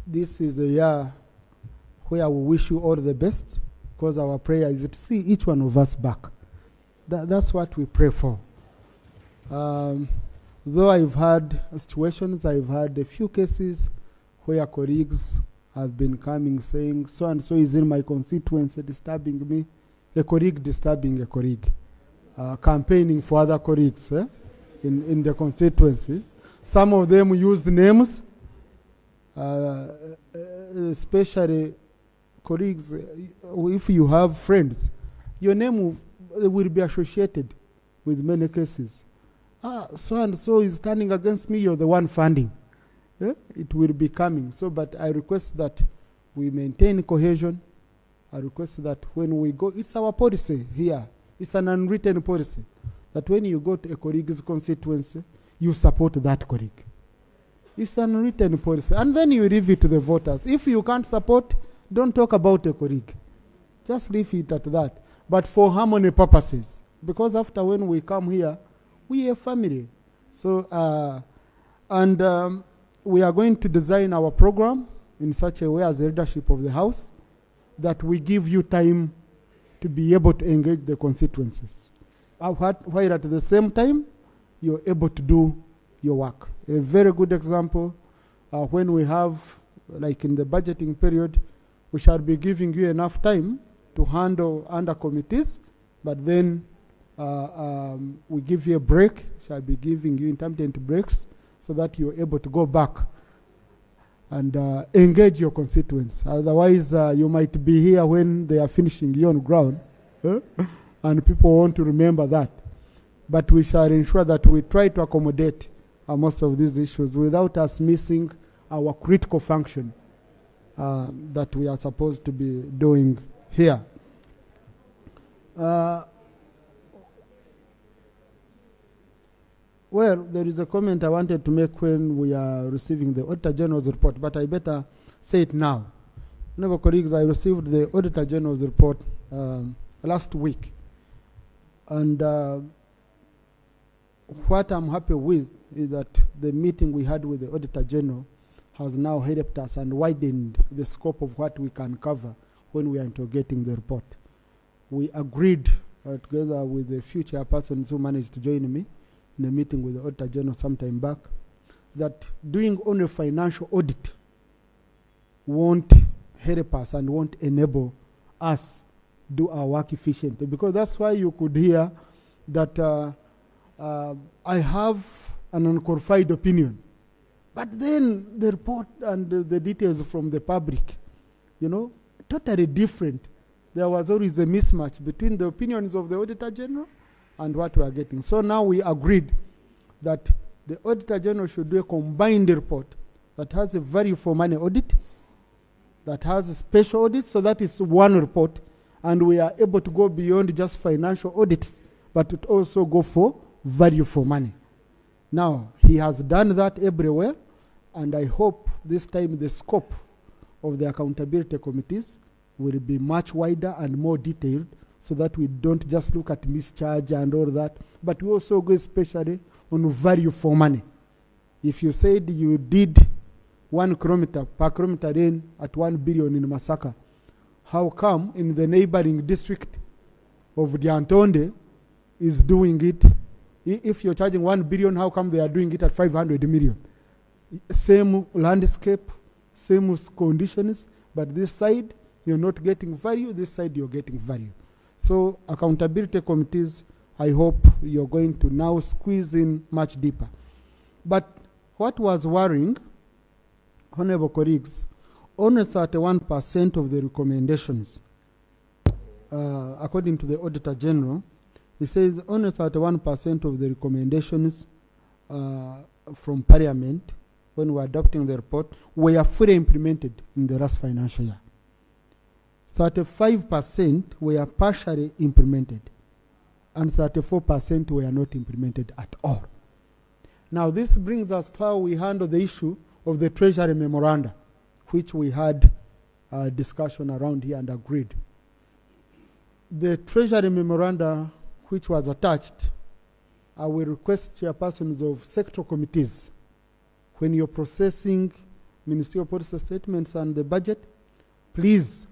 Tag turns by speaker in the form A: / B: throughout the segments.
A: this is a year where we wish you all the best, because our prayer is to see each one of us back. That's what we pray for. Though I've had situations, I've had a few cases where colleagues have been coming saying, so and so is in my constituency disturbing me, a colleague disturbing a colleague, campaigning for other colleagues in the constituency. Some of them used names, especially colleagues. If you have friends, your name will be associated with many cases. So and so is standing against me, you're the one funding. It will be coming. So, but I request that we maintain cohesion. I request that when we go, it's our policy here. It's an unwritten policy that when you go to a colleague's constituency, you support that colleague. It's an unwritten policy. And then you leave it to the voters. If you can't support, don't talk about a colleague. Just leave it at that. But for harmony purposes, because after when we come here, we are a family. So, we are going to design our program in such a way as the leadership of the House that we give you time to be able to engage the constituencies, while at the same time, you're able to do your work. A very good example, when we have, like in the budgeting period, we shall be giving you enough time to handle under committees, but then we give you a break, shall be giving you intermittent breaks, so that you're able to go back and engage your constituents. Otherwise, you might be here when they are finishing you on ground, and people want to remember that. But we shall ensure that we try to accommodate most of these issues without us missing our critical function that we are supposed to be doing here. Well, there is a comment I wanted to make when we are receiving the Auditor General's report, but I better say it now. Honourable colleagues, I received the Auditor General's report last week. And what I'm happy with is that the meeting we had with the Auditor General has now helped us and widened the scope of what we can cover when we are interrogating the report. We agreed together with the few chairpersons who managed to join me in a meeting with the Auditor General some time back, that doing only financial audit won't help us and won't enable us do our work efficiently. Because that's why you could hear that I have an unqualified opinion. But then the report and the details from the public, totally different. There was always a mismatch between the opinions of the Auditor General and what we are getting. So now we agreed that the Auditor General should do a combined report that has a value for money audit, that has a special audit, so that is one report, and we are able to go beyond just financial audits, but it also go for value for money. Now, he has done that everywhere, and I hope this time the scope of the accountability committees will be much wider and more detailed, so that we don't just look at mischarge and all that, but we also go especially on value for money. If you said you did 1 kilometer per kilometer lane at 1 billion in Masaka, how come in the neighboring district of Diantonde is doing it? If you're charging 1 billion, how come they are doing it at 500 million? Same landscape, same conditions, but this side you're not getting value, this side you're getting value. So accountability committees, I hope you're going to now squeeze in much deeper. But what was worrying, honorable colleagues, only 31% of the recommendations, according to the Auditor General, he says only 31% of the recommendations from Parliament when we were adopting the report were fully implemented in the last financial year. 35% were partially implemented, and 34% were not implemented at all. Now, this brings us to how we handle the issue of the Treasury Memoranda, which we had a discussion around here and agreed. The Treasury Memoranda, which was attached, I will request chairpersons of sector committees, when you're processing ministerial policy statements and the budget, please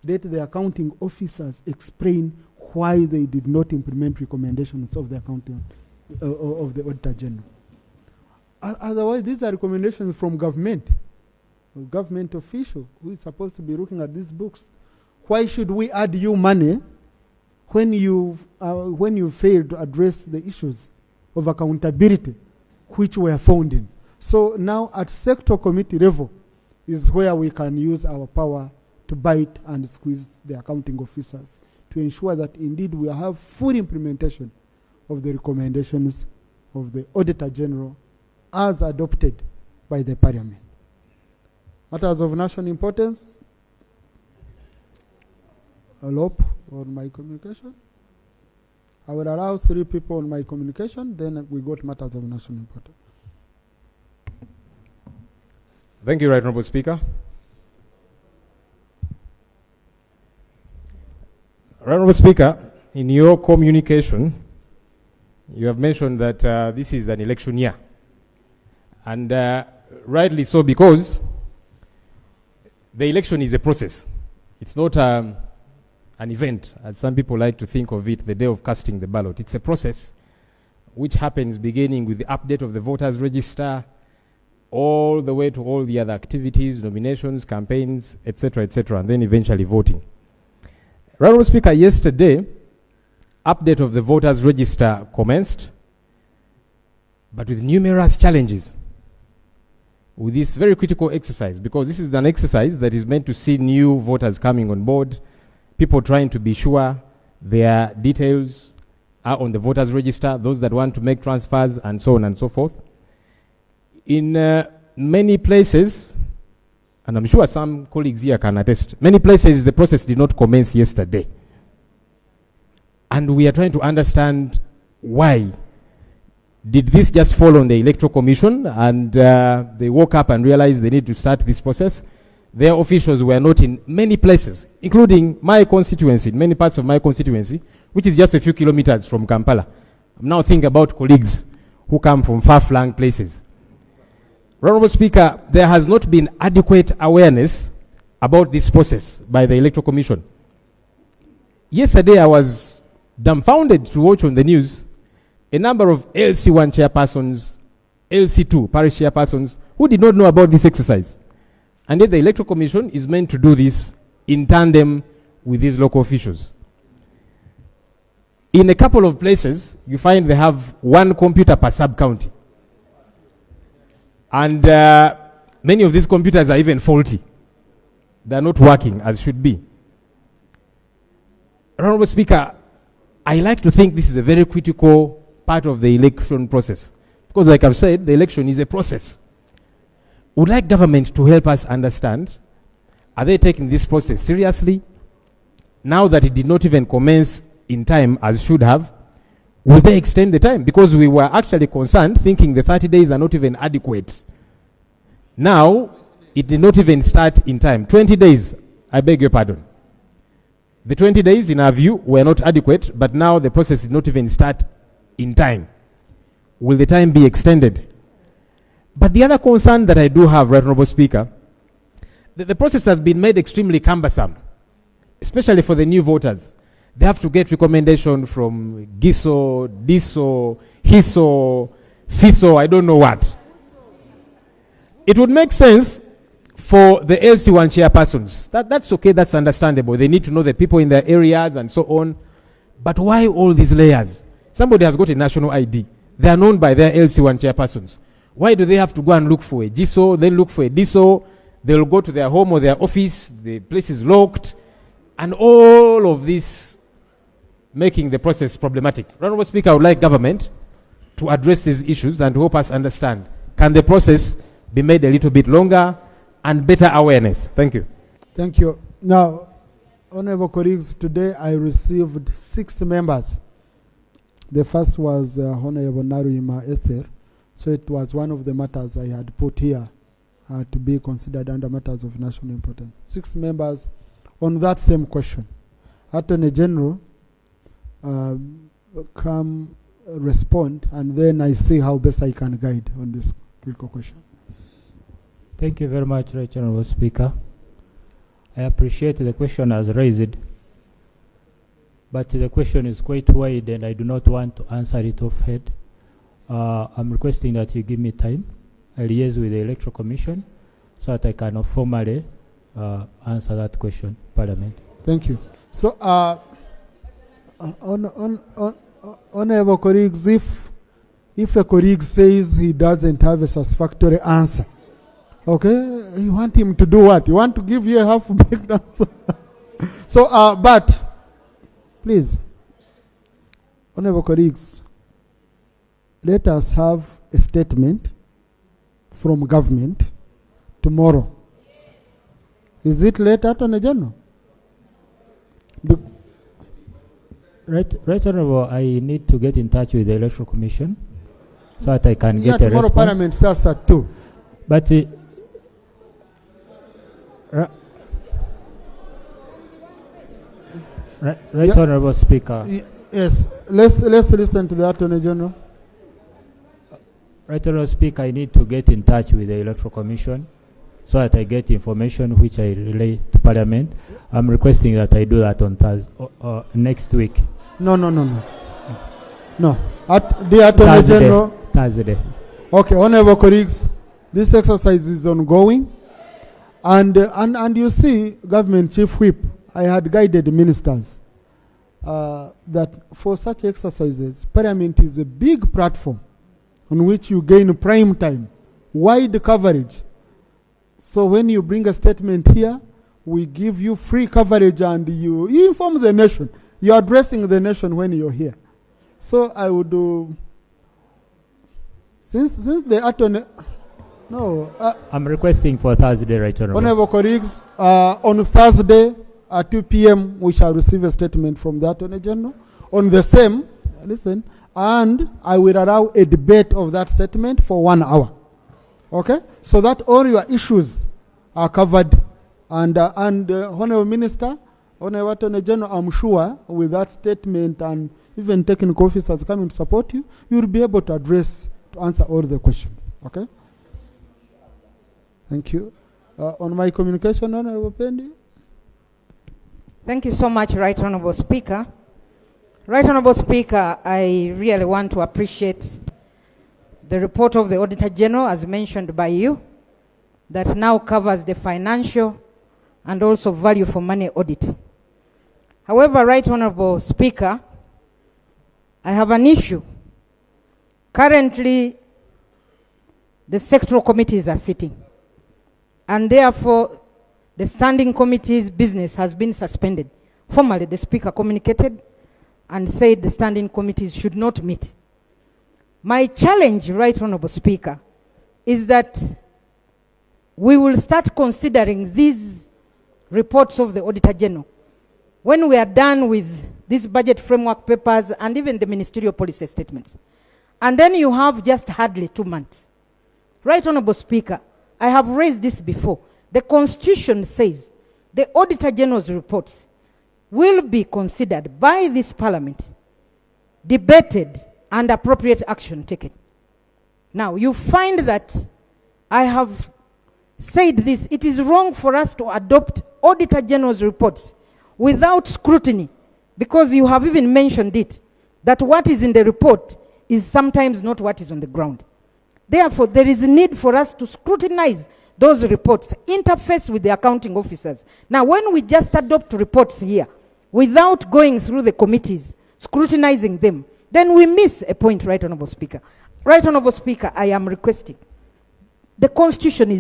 A: let the accounting officers explain why they did not implement recommendations of the accounting of the Auditor General. Otherwise, these are recommendations from government, a government official who is supposed to be looking at these books. Why should we add you money when you fail to address the issues of accountability which were found in? So now at sector committee level is where we can use our power to bite and squeeze the accounting officers to ensure that indeed we have full implementation of the recommendations of the Auditor General as adopted by the Parliament. Matters of national importance, a lot on my communication. I will allow 3 people on my communication, then we go to matters of national importance.
B: Thank you, Right Honourable Speaker. Right Honourable Speaker, in your communication, you have mentioned that this is an election year. And rightly so, because the election is a process. It's not an event, as some people like to think of it, the day of casting the ballot. It's a process which happens beginning with the update of the voters register, all the way to all the other activities, nominations, campaigns, etc., and then eventually voting. Right Honourable Speaker, yesterday, update of the voters register commenced, but with numerous challenges with this very critical exercise, because this is an exercise that is meant to see new voters coming on board, people trying to be sure their details are on the voters register, those that want to make transfers, and so on and so forth. In many places, and I'm sure some colleagues here can attest, many places the process did not commence yesterday. And we are trying to understand why. Did this just fall on the Electoral Commission and they woke up and realized they need to start this process? Their officials were not in many places, including my constituency, many parts of my constituency, which is just a few kilometers from Kampala. I'm now thinking about colleagues who come from far-flung places. Honourable Speaker, there has not been adequate awareness about this process by the Electoral Commission. Yesterday, I was dumbfounded to watch on the news a number of LC1 chairpersons, LC2 parish chairpersons, who did not know about this exercise. And yet the Electoral Commission is meant to do this in tandem with these local officials. In a couple of places, you find they have 1 computer per sub-county. And many of these computers are even faulty. They are not working as should be. Honourable Speaker, I like to think this is a very critical part of the election process. Because like I've said, the election is a process. Would like government to help us understand, are they taking this process seriously? Now that it did not even commence in time as should have, will they extend the time? Because we were actually concerned, thinking the 30 days are not even adequate. Now, it did not even start in time. 20 days, I beg your pardon. The 20 days, in our view, were not adequate, but now the process did not even start in time. Will the time be extended? But the other concern that I do have, Right Honourable Speaker, the process has been made extremely cumbersome, especially for the new voters. They have to get recommendation from GISO, DISO, HISO, FISO, I don't know what. It would make sense for the LC1 chairpersons. That's okay, that's understandable. They need to know the people in their areas and so on. But why all these layers? Somebody has got a national ID. They are known by their LC1 chairpersons. Why do they have to go and look for a GISO, then look for a DISO? They'll go to their home or their office, the place is locked, and all of this making the process problematic. Honourable Speaker, I would like government to address these issues and to help us understand. Can the process be made a little bit longer and better awareness? Thank you.
A: Thank you. Now, honourable colleagues, today I received 6 members. The first was Honourable Naruima Esther. So it was one of the matters I had put here to be considered under matters of national importance. 6 members on that same question. Attorney General, come respond, and then I see how best I can guide on this critical question.
C: Thank you very much, Right Honourable Speaker. I appreciate the question as raised, but the question is quite wide and I do not want to answer it off head. I'm requesting that you give me time. I'll liaise with the Electoral Commission so that I can formally answer that question, Parliament.
A: Thank you. So, honourable colleagues, if a colleague says he doesn't have a satisfactory answer, okay, you want him to do what? You want to give you a half-baked answer? So, but, please, honourable colleagues, let us have a statement from government tomorrow. Is it late, Attorney General?
C: Right Honourable, I need to get in touch with the Electoral Commission so that I can get a
A: tomorrow
C: response.
A: Parliament starts at 2.
C: But Right Honourable Speaker.
A: Yes, let's listen to the Attorney General.
C: Right Honourable Speaker, I need to get in touch with the Electoral Commission so that I get information which I relay to Parliament. I'm requesting that I do that on Thursday, next week.
A: No. The Attorney General.
C: Thursday.
A: Okay, honourable colleagues, this exercise is ongoing, and you see, Government Chief Whip, I had guided ministers that for such exercises, Parliament is a big platform on which you gain prime time, wide coverage. So when you bring a statement here, we give you free coverage and you inform the nation. You're addressing the nation when you're here. So I would do, since the Attorney,
C: I'm requesting for Thursday, Right Honourable.
A: Honourable colleagues, on Thursday at 2 p.m. we shall receive a statement from the Attorney General on the same, listen, and I will allow a debate of that statement for 1 hour. Okay? So that all your issues are covered. And Honourable Minister, Honourable Attorney General, I'm sure with that statement and even technical officers coming to support you, you'll be able to answer all the questions. Okay? Thank you. On my communication, Honourable Pendi.
D: Thank you so much, Right Honourable Speaker. Right Honourable Speaker, I really want to appreciate the report of the Auditor General, as mentioned by you, that now covers the financial and also value for money audit. However, Right Honourable Speaker, I have an issue. Currently, the sectoral committees are sitting, and therefore the standing committee's business has been suspended. Formally, the Speaker communicated and said the standing committees should not meet. My challenge, Right Honourable Speaker, is that we will start considering these reports of the Auditor General when we are done with these budget framework papers and even the ministerial policy statements. And then you have just hardly 2 months. Right Honourable Speaker, I have raised this before. The Constitution says the Auditor General's reports will be considered by this Parliament, debated, and appropriate action taken. Now, you find that I have said this, it is wrong for us to adopt Auditor General's reports without scrutiny, because you have even mentioned it, that what is in the report is sometimes not what is on the ground. Therefore, there is a need for us to scrutinize those reports, interface with the accounting officers. Now, when we just adopt reports here, without going through the committees, scrutinizing them, then we miss a point, Right Honourable Speaker. Right Honourable Speaker, I am requesting. The Constitution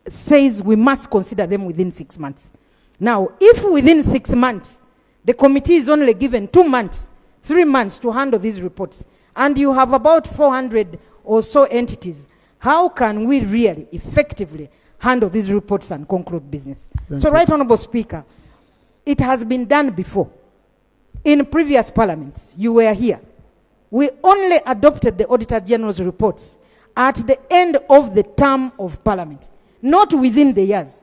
D: says we must consider them within 6 months. Now, if within 6 months, the committee is only given 2 months, 3 months to handle these reports, and you have about 400 or so entities, how can we really effectively handle these reports and conclude business? So, Right Honourable Speaker, it has been done before. In previous parliaments, you were here. We only adopted the Auditor General's reports at the end of the term of Parliament, not within the years,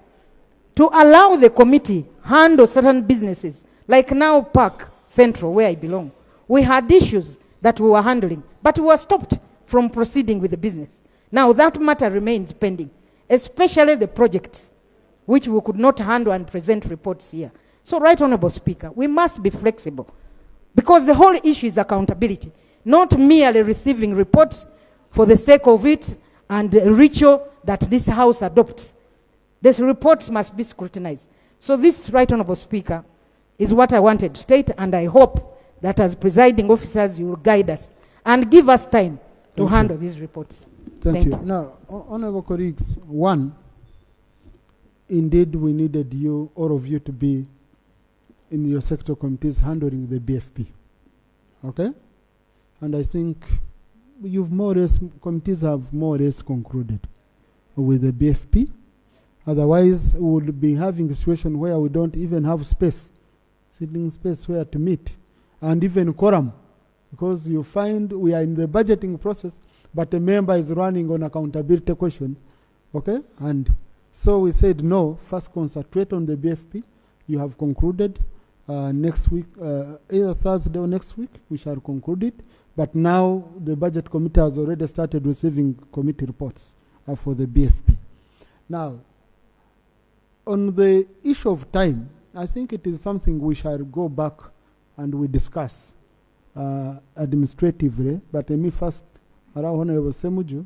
D: to allow the committee handle certain businesses, like now Park Central, where I belong. We had issues that we were handling, but we were stopped from proceeding with the business. Now that matter remains pending. especially the projects, which we could not handle and present reports here. So, Right Honorable Speaker, we must be flexible, because the whole issue is accountability, not merely receiving reports for the sake of it and the ritual that this House adopts. These reports must be scrutinized. So this, Right Honorable Speaker, is what I wanted to state, and I hope that as presiding officers you will guide us and give us time to handle these reports.
A: Thank you. Now, honorable colleagues, one, indeed we needed you, all of you, to be in your sector committees handling the BFP. Okay? And I think you've more or less, committees have more or less concluded with the BFP. Otherwise, we would be having a situation where we don't even have space, sitting space where to meet, and even quorum, because you find we are in the budgeting process, but a member is running on accountability question, okay? And so we said, no, first concentrate on the BFP. You have concluded next week, either Thursday or next week, we shall conclude it. But now the budget committee has already started receiving committee reports for the BFP. Now, on the issue of time, I think it is something we shall go back and we discuss administratively. But let me first allow Honorable Ssemujju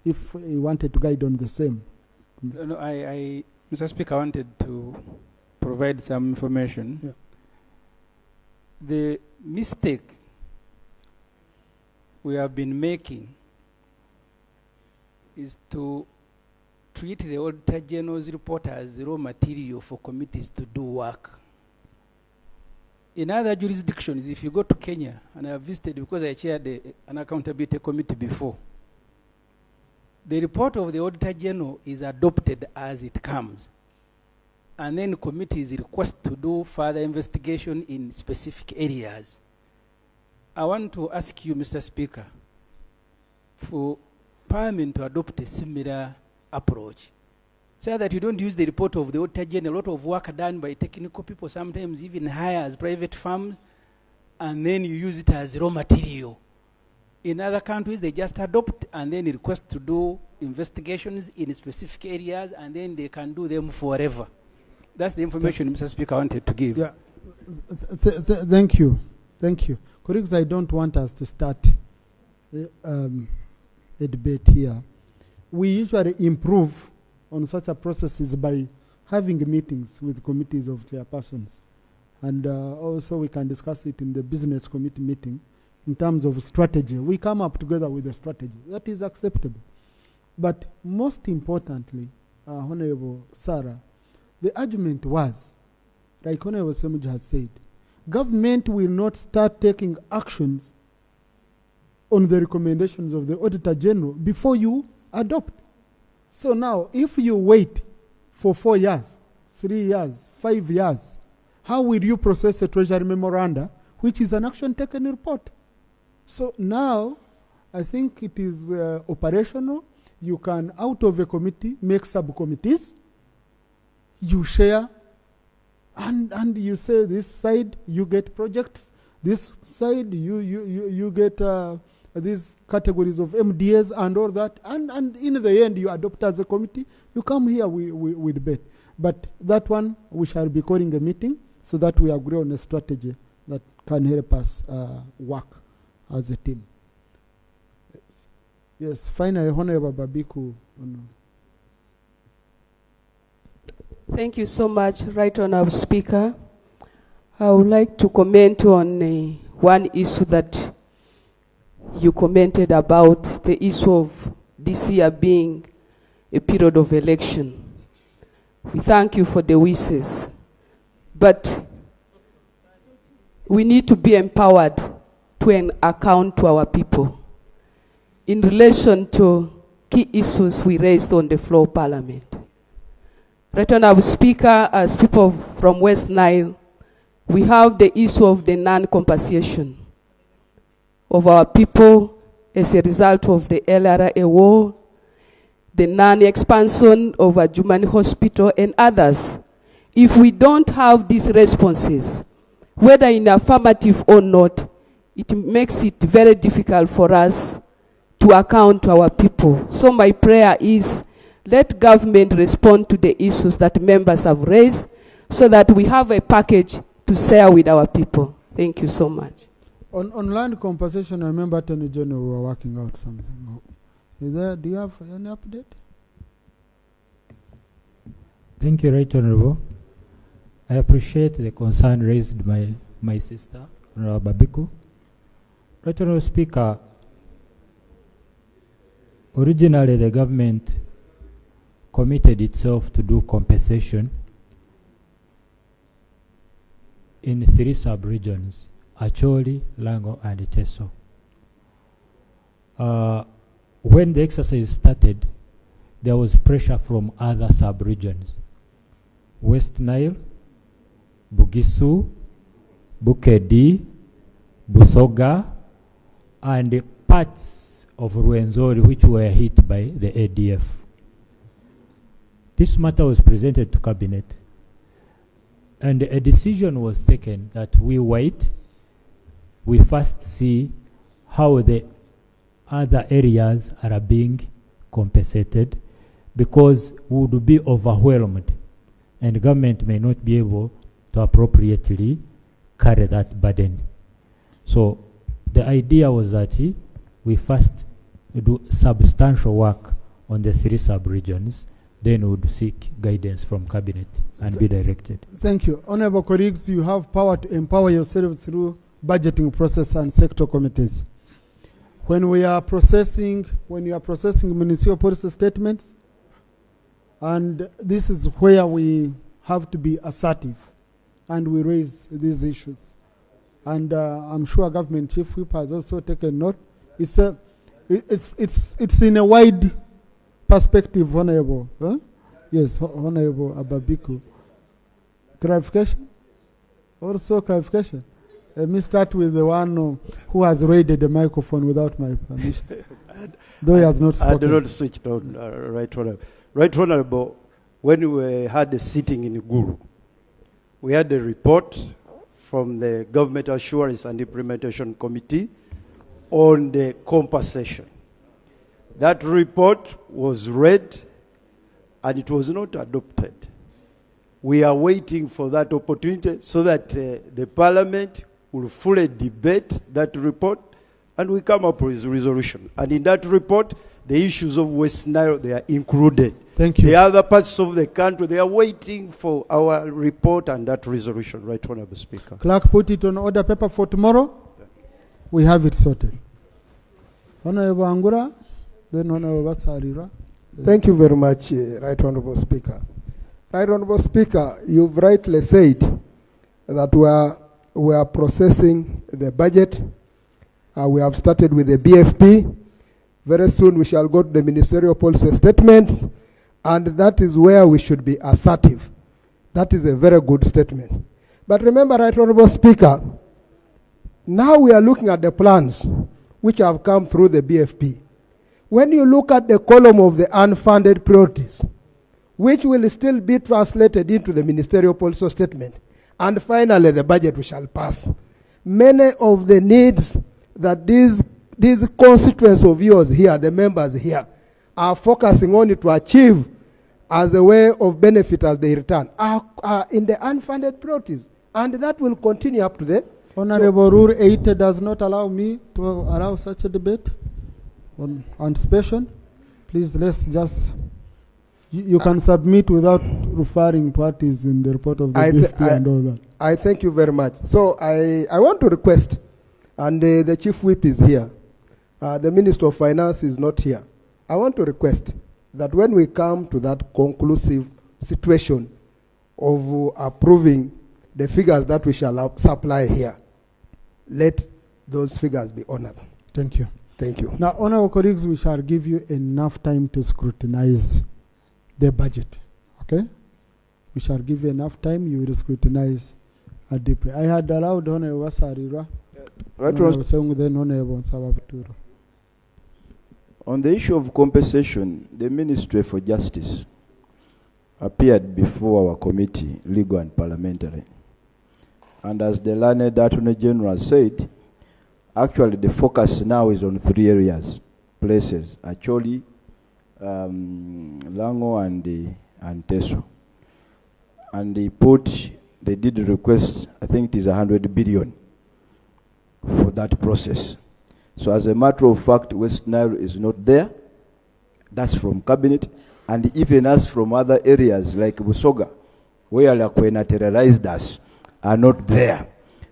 A: if he wanted to guide on the same.
E: No, Mr. Speaker, I wanted to provide some information.
A: Yeah.
E: The mistake we have been making is to treat the Auditor General's report as raw material for committees to do work. In other jurisdictions, if you go to Kenya, and I have visited because I chaired an accountability committee before, the report of the Auditor General is adopted as it comes. And then committees request to do further investigation in specific areas. I want to ask you, Mr. Speaker, for Parliament to adopt a similar approach, so that you don't use the report of the Auditor General, a lot of work done by technical people, sometimes even hires private firms, and then you use it as raw material. In other countries, they just adopt and then request to do investigations in specific areas, and then they can do them forever. That's the information, Mr. Speaker, I wanted to give.
A: Yeah. Thank you. Thank you. Colleagues, I don't want us to start a debate here. We usually improve on such a processes by having meetings with committees of chairpersons. And also we can discuss it in the business committee meeting in terms of strategy. We come up together with a strategy. That is acceptable. But most importantly, Honorable Sarah, the argument was, like Honorable Ssemujju has said, government will not start taking actions on the recommendations of the Auditor General before you adopt. So now, if you wait for 4 years, 3 years, 5 years, how will you process a Treasury memoranda, which is an action taken report? So now, I think it is operational. You can, out of a committee, make subcommittees. You share, and you say this side you get projects, this side you get these categories of MDAs and all that, and in the end you adopt as a committee. You come here, we debate. But that one we shall be calling a meeting so that we agree on a strategy that can help us work as a team. Yes, finally, Honorable Babiku.
F: Thank you so much, Right Honourable Speaker. I would like to comment on one issue that you commented about, the issue of this year being a period of election. We thank you for the wishes, but we need to be empowered to account to our people in relation to key issues we raised on the floor of Parliament. Right Honourable Speaker, as people from West Nile, we have the issue of the non-compensation of our people as a result of the LRA war, the non-expansion of a Jumani hospital and others. If we don't have these responses, whether in affirmative or not, it makes it very difficult for us to account to our people. So my prayer is let government respond to the issues that members have raised so that we have a package to share with our people. Thank you so much.
A: On land compensation, I remember Attorney General we were working out something. Is there, do you have any update?
C: Thank you, Right Honorable. I appreciate the concern raised by my sister, Honorable Babiku. Right Honorable Speaker, originally the government committed itself to do compensation in 3 sub-regions, Acholi, Lango, and Teso. When the exercise started, there was pressure from other sub-regions. West Nile, Bugisu, Bukedi, Busoga, and parts of Ruenzori which were hit by the ADF. This matter was presented to Cabinet, and a decision was taken that we wait, we first see how the other areas are being compensated, because we would be overwhelmed and government may not be able to appropriately carry that burden. So the idea was that we first do substantial work on the 3 sub-regions, then we would seek guidance from Cabinet and be directed.
A: Thank you. Honorable colleagues, you have power to empower yourself through budgeting process and sector committees. When you are processing municipal policy statements, and this is where we have to be assertive and we raise these issues. And I'm sure Government Chief Whip has also taken note. It's in a wide perspective, Honorable. Huh? Yes, Honorable Ababiku. Clarification? Also clarification. Let me start with the one who has raided the microphone without my permission. Though he has not spoken.
G: I do not switch on, Right Honorable. Right Honorable, when we had a sitting in Guru, we had a report from the Government Assurance and Implementation Committee on the compensation. That report was read and it was not adopted. We are waiting for that opportunity so that the Parliament will fully debate that report and we come up with a resolution. And in that report, the issues of West Nile, they are included.
A: Thank you.
G: The other parts of the country, they are waiting for our report and that resolution. Right, Honorable Speaker.
A: Clerk, put it on order paper for tomorrow. We have it sorted. Honorable Angura, then Honorable Basarira.
H: Thank you very much, Right Honorable Speaker. Right Honorable Speaker, you've rightly said that we are processing the budget. We have started with the BFP. Very soon we shall go to the ministerial policy statement, and that is where we should be assertive. That is a very good statement. But remember, Right Honorable Speaker, now we are looking at the plans which have come through the BFP. When you look at the column of the unfunded priorities, which will still be translated into the ministerial policy statement, and finally the budget we shall pass, many of the needs that these constituents of yours here, the members here, are focusing on it to achieve as a way of benefit as they return, are in the unfunded priorities. And that will continue up to the...
A: Honorable Rule 8 does not allow me to allow such a debate on anticipation. Please, let's just... You can submit without referring to what is in the report of the BFP and all that.
H: I thank you very much. So I want to request, and the Chief Whip is here. The Minister of Finance is not here. I want to request that when we come to that conclusive situation of approving the figures that we shall supply here, let those figures be honored.
A: Thank you.
H: Thank you.
A: Now, honorable colleagues, we shall give you enough time to scrutinize the budget. Okay? We shall give you enough time. You will scrutinize deeply. I had allowed Honorable Wasarira.
I: On the issue of compensation, the Ministry for Justice appeared before our committee, legal and parliamentary. And as the learned Attorney General said, actually the focus now is on 3 areas, places, Acholi, Lango and Teso. And they did request, I think it is 100 billion for that process. So as a matter of fact, West Nile is not there. That's from cabinet. And even us from other areas like Busoga, where Lakwena terrorized us, are not there.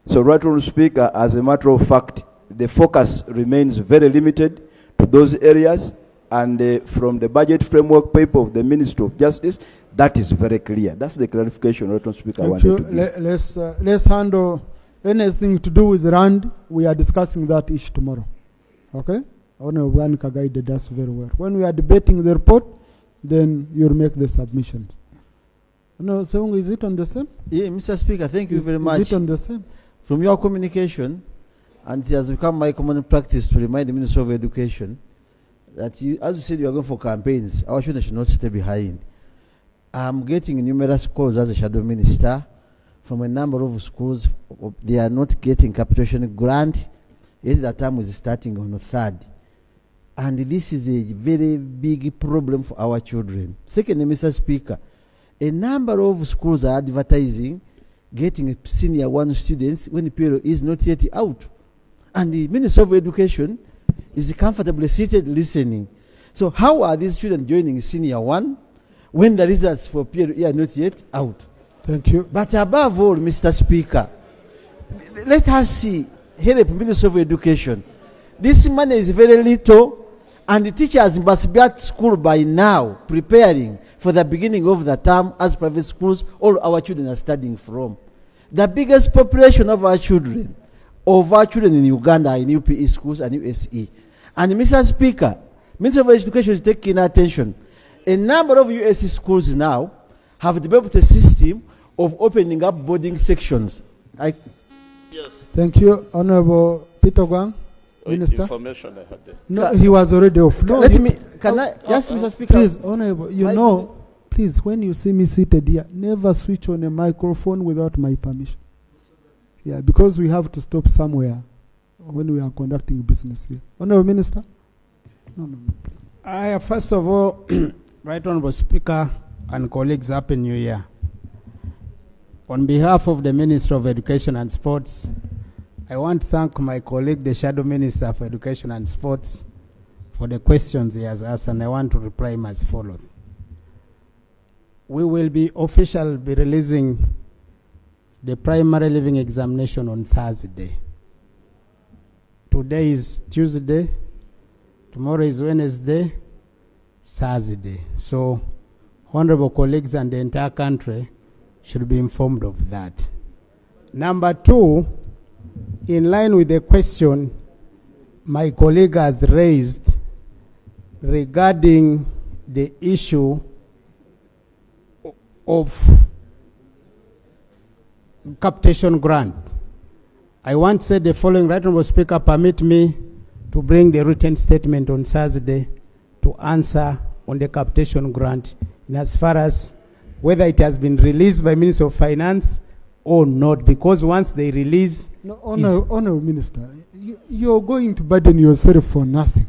I: So, Right Honourable Speaker, as a matter of fact, the focus remains very limited to those areas, and from the budget framework paper of the Ministry of Justice, that is very clear. That's the clarification, Right Honourable Speaker, I wanted to give.
A: Let's handle anything to do with RAND. We are discussing that issue tomorrow. Okay? Honourable Wanika guided us very well. When we are debating the report, then you'll make the submission. No, so is it on the same?
J: Yeah, Mr. Speaker, thank you very much.
A: Is it on the same?
J: From your communication, and it has become my common practice to remind the Minister of Education that you, as you said, you are going for campaigns. Our children should not stay behind. I'm getting numerous calls as a shadow minister from a number of schools. They are not getting capitation grant. Yet the term is starting on the 3rd. And this is a very big problem for our children. Secondly, Mr. Speaker, a number of schools are advertising getting senior 1 students when the period is not yet out. And the Minister of Education is comfortably seated listening. So how are these children joining senior 1 when the results for period are not yet out?
A: Thank you.
J: But above all, Mr. Speaker, let us see, help Minister of Education. This money is very little, and the teachers must be at school by now, preparing for the beginning of the term as private schools all our children are studying from. The biggest population of our children in Uganda are in UPE schools and USE. And Mr. Speaker, Minister of Education is taking attention. A number of USE schools now have developed a system of opening up boarding sections.
K: Yes.
A: Thank you, Honorable Peter Gwang. Minister?
K: Information I had there.
A: No, he was already off. No,
J: Yes, Mr. Speaker.
A: Please, Honorable, please, when you see me seated here, never switch on a microphone without my permission. Yeah, because we have to stop somewhere when we are conducting business here. Honorable Minister? No.
L: First of all, Right Honorable Speaker and colleagues, Happy New Year. On behalf of the Ministry of Education and Sports, I want to thank my colleague, the Shadow Minister for Education and Sports, for the questions he has asked, and I want to reply him as follows. We will be officially releasing the primary living examination on Thursday. Today is Tuesday, tomorrow is Wednesday, Thursday. So, honorable colleagues and the entire country should be informed of that. Number 2, in line with the question my colleague has raised regarding the issue of capitation grant, I want to say the following. Right Honorable Speaker, permit me to bring the written statement on Thursday to answer on the capitation grant in as far as whether it has been released by Minister of Finance or not, because once they release...
A: No, Honourable Minister, you're going to burden yourself for nothing.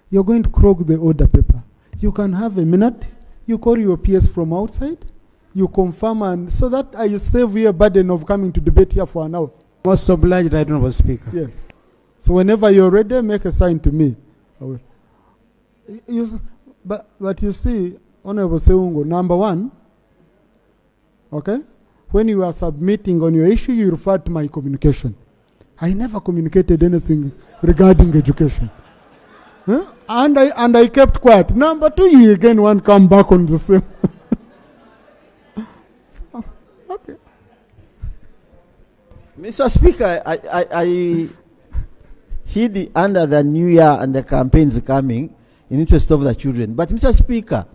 A: You're going to clog the order paper. You can have a minute, you call your PS from outside, you confirm, and so that I save you a burden of coming to debate here for an hour.
L: Most obliged, Right Honourable Speaker.
A: Yes. So whenever you're ready, make a sign to me. I will. But you see, Honourable Seungo, number 1, okay? When you are submitting on your issue, you refer to my communication. I never communicated anything regarding education. Huh? And I kept quiet. Number 2, you again want to come back on the same. So, okay.
J: Mr. Speaker, I hid under the new year and the campaigns coming in interest of the children. But Mr. Speaker,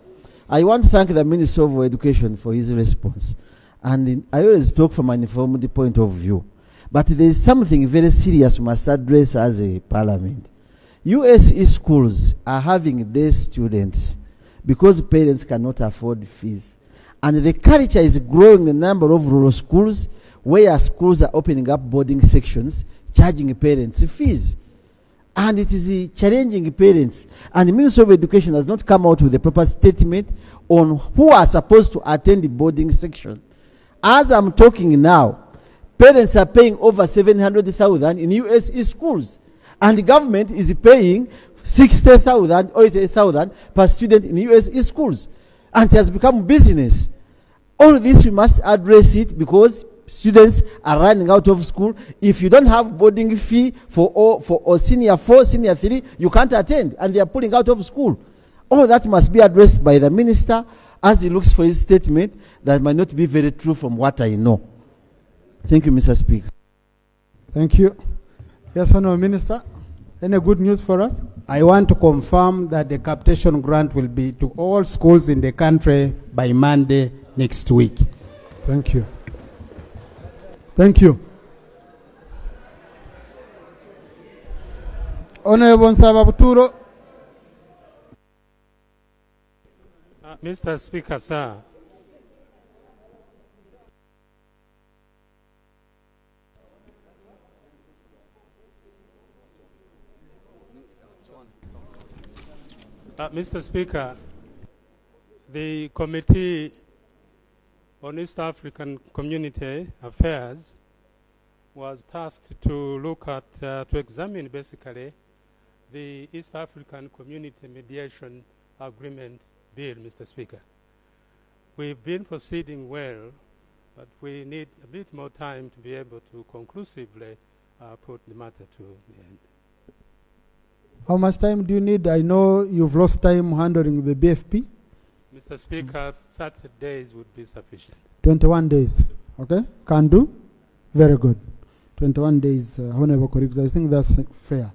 J: I want to thank the Minister of Education for his response. And I always talk from an informed point of view. But there is something very serious we must address as a parliament. USE schools are having their students because parents cannot afford fees. And the culture is growing the number of rural schools where schools are opening up boarding sections, charging parents fees. And it is challenging parents. And the Ministry of Education has not come out with a proper statement on who are supposed to attend the boarding section. As I'm talking now, parents are paying over 700,000 in USE schools. And the government is paying 60,000 or 80,000 per student in USE schools. And it has become business. All this we must address it because students are running out of school. If you don't have boarding fee for senior 4, senior 3, you can't attend, and they are pulling out of school. All that must be addressed by the minister as he looks for his statement that might not be very true from what I know. Thank you, Mr. Speaker.
A: Thank you. Yes, Honourable Minister, any good news for us?
L: I want to confirm that the capitation grant will be to all schools in the country by Monday next week.
A: Thank you. Thank you. Honourable Nsababuturo.
K: Mr. Speaker, sir. Mr. Speaker, the Committee on East African Community Affairs was tasked to look at, to examine basically the East African Community Mediation Agreement Bill, Mr. Speaker. We've been proceeding well, but we need a bit more time to be able to conclusively put the matter to the end.
A: How much time do you need? I know you've lost time handling the BFP.
K: Mr. Speaker, 30 days would be sufficient.
A: 21 days. Okay? Can do? Very good. 21 days, Honourable colleagues. I think that's fair.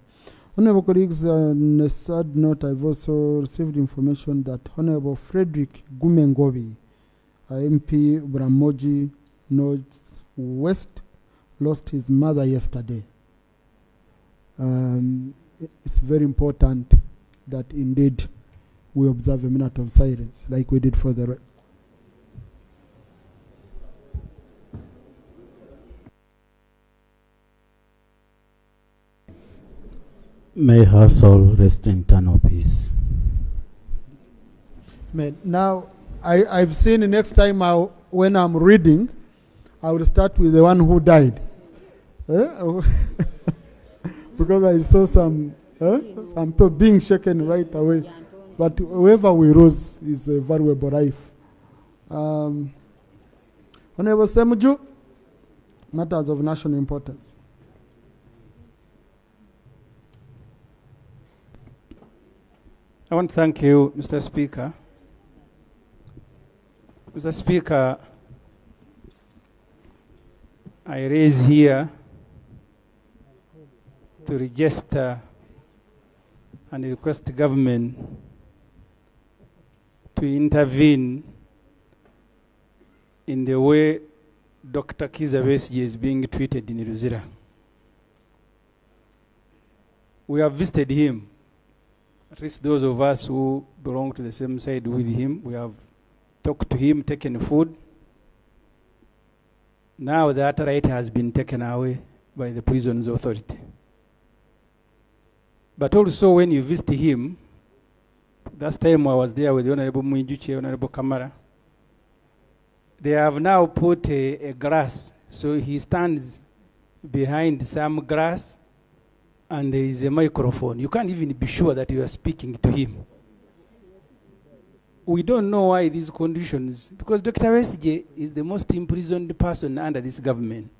A: Honourable colleagues, on a sad note, I've also received information that Honourable Frederick Gumengobi, MP Bramoji North West, lost his mother yesterday. It's very important that indeed we observe a minute of silence like we did for the
M: May her soul rest in eternal peace.
A: Now, I've seen the next time when I'm reading, I will start with the one who died. Because I saw some people being shaken right away. But whoever we rose is a valuable life. Honourable Ssemujju, matters of national importance.
E: I want to thank you, Mr. Speaker. Mr. Speaker, I raise here to register and request the government to intervene in the way Dr. Kizza Besigye is being treated in Luzira. We have visited him, at least those of us who belong to the same side with him. We have talked to him, taken food. Now that right has been taken away by the prisons authority. But also when you visit him, last time I was there with the Honorable Muhoozi, Honorable Kamara, they have now put a grass, so he stands behind some grass and there is a microphone. You can't even be sure that you are speaking to him. We don't know why these conditions, because Dr. Besigye is the most imprisoned person under this government.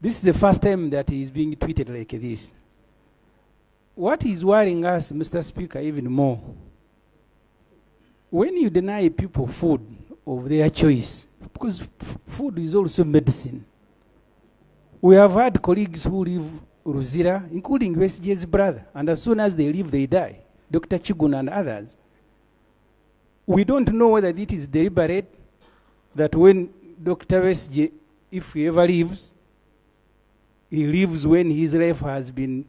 E: This is the first time that he is being treated like this. What is worrying us, Mr. Speaker, even more, when you deny people food of their choice, because food is also medicine. We have had colleagues who leave Luzira, including Besigye's brother, and as soon as they leave, they die. Dr. Chiguna and others. We don't know whether it is deliberate that when Dr. Besigye, if he ever leaves, he leaves when his life has been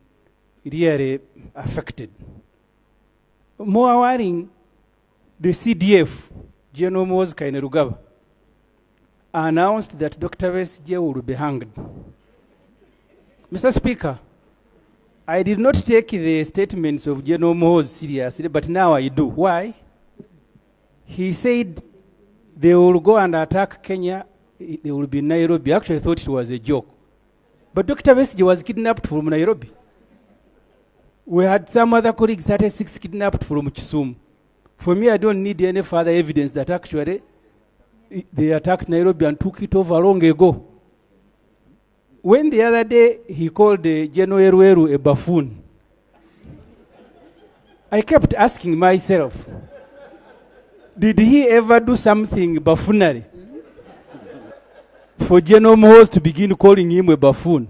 E: really affected. More worrying, the CDF, General Muhoozi Kainerugaba, announced that Dr. Besigye will be hanged. Mr. Speaker, I did not take the statements of General Muhoozi seriously, but now I do. Why? He said they will go and attack Kenya, they will be in Nairobi. Actually, I thought it was a joke. But Dr. Besigye was kidnapped from Nairobi. We had some other colleagues, 36 kidnapped from Kisumu. For me, I don't need any further evidence that actually they attacked Nairobi and took it over long ago. When the other day he called General Erueru a buffoon, I kept asking myself, did he ever do something buffoonery for General Muhoozi to begin calling him a buffoon?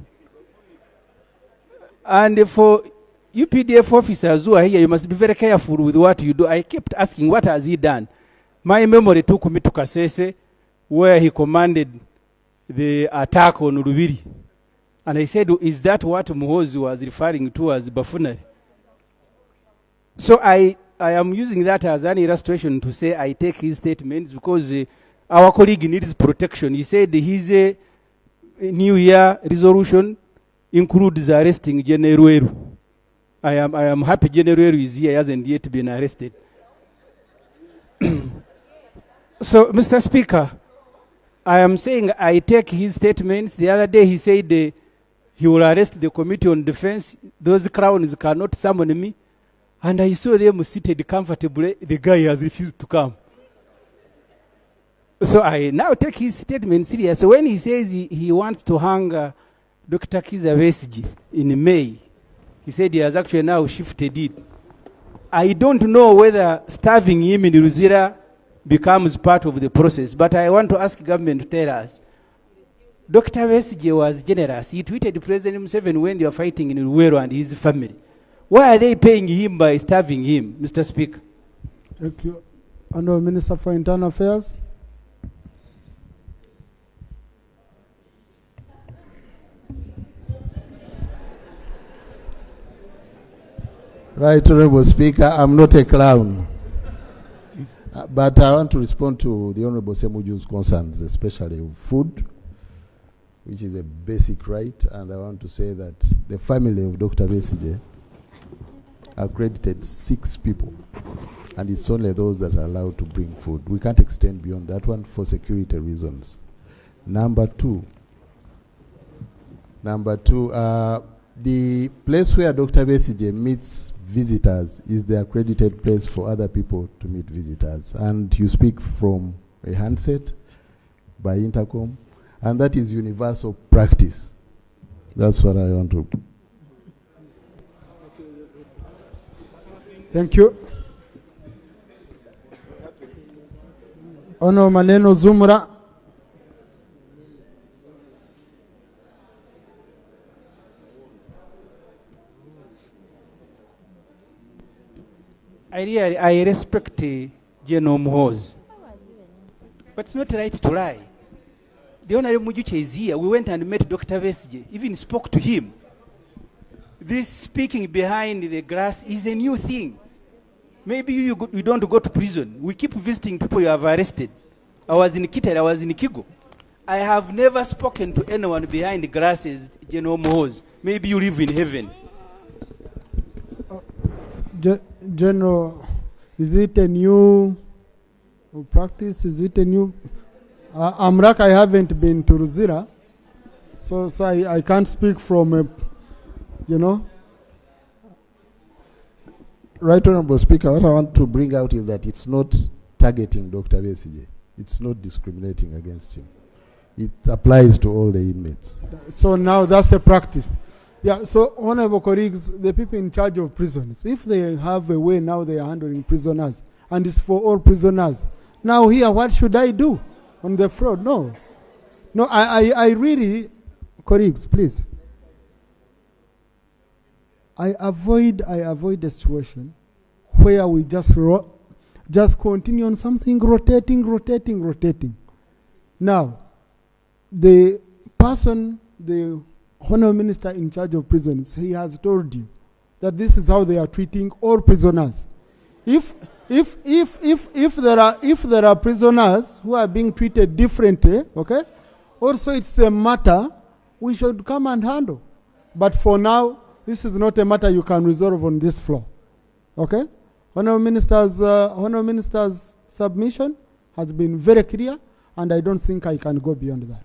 E: And for UPDF officers who are here, you must be very careful with what you do. I kept asking, what has he done? My memory took me to Kasese, where he commanded the attack on Rubiri. And I said, is that what Muhoozi was referring to as buffoonery? So I am using that as an illustration to say I take his statements because our colleague needs protection. He said his New Year resolution includes arresting General Erueru. I am happy General Erueru is here, he hasn't yet been arrested. So, Mr. Speaker, I am saying I take his statements. The other day he said he will arrest the Committee on Defense. Those crowns cannot summon me. And I saw them seated comfortably. The guy has refused to come. So I now take his statement serious. So when he says he wants to hang Dr. Kiza Besigye in May, he said he has actually now shifted it. I don't know whether starving him in Luzira becomes part of the process, but I want to ask government to tell us. Dr. Besigye was generous. He tweeted President Museveni when they were fighting in Luweero and his family. Why are they paying him by starving him, Mr. Speaker?
A: Thank you. Honourable Minister for Internal Affairs.
J: Right, Honourable Speaker, I'm not a clown. But I want to respond to the Honourable Ssemujju's concerns, especially of food, which is a basic right. And I want to say that the family of Dr. Besigye accredited 6 people, and it's only those that are allowed to bring food. We can't extend beyond that one for security reasons. Number two, the place where Dr. Besigye meets visitors is the accredited place for other people to meet visitors. And you speak from a handset, by intercom, and that is universal practice. That's what I want to.
A: Thank you. Ono Maneno Zumra.
E: I respect General Muhoozi, but it's not right to lie. The Honorable Mujuche is here. We went and met Dr. Besigye, even spoke to him. This speaking behind the grass is a new thing. Maybe you don't go to prison. We keep visiting people you have arrested. I was in Kitale, I was in Kigo. I have never spoken to anyone behind the grasses, General Muhoozi. Maybe you live in heaven.
A: General, is it a new practice? Is it a new? Amrak, I haven't been to Ruzira, so I can't speak from,
J: Right, Honourable Speaker, what I want to bring out is that it's not targeting Dr. Besigye. It's not discriminating against him. It applies to all the inmates.
A: So now that's a practice. Yeah, so honorable colleagues, the people in charge of prisons, if they have a way now they are handling prisoners, and it's for all prisoners. Now here, what should I do on the fraud? No, I really, colleagues, please. I avoid a situation where we just continue on something rotating. Now, the person, the Honourable Minister in charge of prisons, he has told you that this is how they are treating all prisoners. If there are prisoners who are being treated differently, okay, also it's a matter we should come and handle. But for now, This is not a matter you can resolve on this floor. Okay? Honourable Minister's submission has been very clear, and I don't think I can go beyond that.